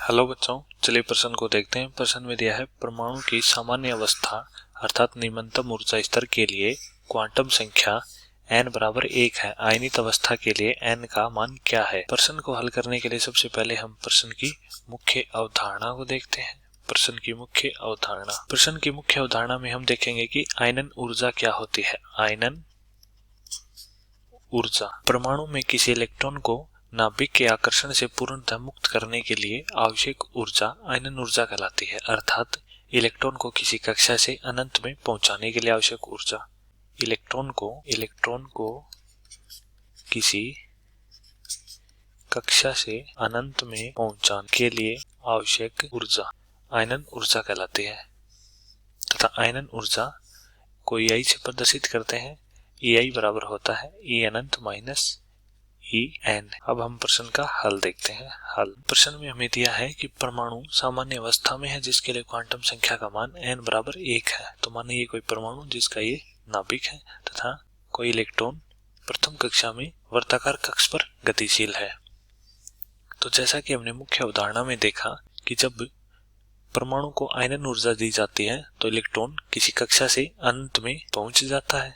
Hello बच्चों, चलिए प्रश्न को देखते हैं। प्रश्न में दिया है परमाणु की सामान्य अवस्था अर्थात निम्नतम ऊर्जा स्तर के लिए क्वांटम संख्या n बराबर 1 है। आयनित अवस्था के लिए n का मान क्या है। प्रश्न को हल करने के लिए सबसे पहले हम प्रश्न की मुख्य अवधारणा को देखते हैं। प्रश्न की मुख्य अवधारणा में हम देखेंगे कि आयनन ऊर्जा क्या होती है। आयनन ऊर्जा परमाणु में किसी इलेक्ट्रॉन को नाभिक के आकर्षण से पूर्णतः मुक्त करने के लिए आवश्यक ऊर्जा आयनन ऊर्जा कहलाती है। अर्थात इलेक्ट्रॉन को किसी कक्षा से अनंत में पहुंचाने के लिए आवश्यक ऊर्जा, इलेक्ट्रॉन को किसी कक्षा से अनंत में पहुंचाने के लिए आवश्यक ऊर्जा आयनन ऊर्जा कहलाती है। तथा आयनन ऊर्जा को EI से प्रदर्शित करते हैं। EI बराबर होता है E अनंत माइनस En। अब हम प्रश्न का हल देखते हैं। हल प्रश्न में हमें दिया है कि परमाणु सामान्य अवस्था में है जिसके लिए क्वांटम संख्या का मान n बराबर 1 है। तो माने ये कोई परमाणु जिसका ये नाभिक है तथा कोई इलेक्ट्रॉन प्रथम कक्षा में वर्ताकार कक्ष पर गतिशील है। तो जैसा कि हमने मुख्य अवधारणा में देखा कि जब परमाणु को आयनन ऊर्जा दी जाती है तो इलेक्ट्रॉन किसी कक्षा से अनंत में पहुंच जाता है।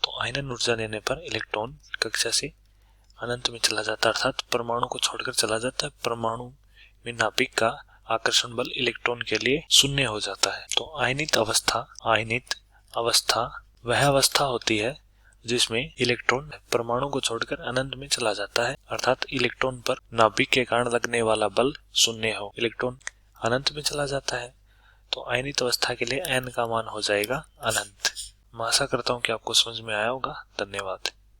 तो आयनन ऊर्जा देने पर इलेक्ट्रॉन कक्षा से अनंत में चला जाता है, अर्थात परमाणु को छोड़कर चला जाता है। परमाणु में नाभिक का आकर्षण बल इलेक्ट्रॉन के लिए शून्य हो जाता है। तो आयनित अवस्था वह अवस्था होती है जिसमें इलेक्ट्रॉन परमाणु को छोड़कर अनंत में चला जाता है, अर्थात इलेक्ट्रॉन पर नाभिक के कारण लगने वाला बल शून्य हो, इलेक्ट्रॉन अनंत में चला जाता है। तो आयनित अवस्था के लिए n का मान हो जाएगा अनंत। मैं आशा करता हूँ कि आपको समझ में आया होगा। धन्यवाद।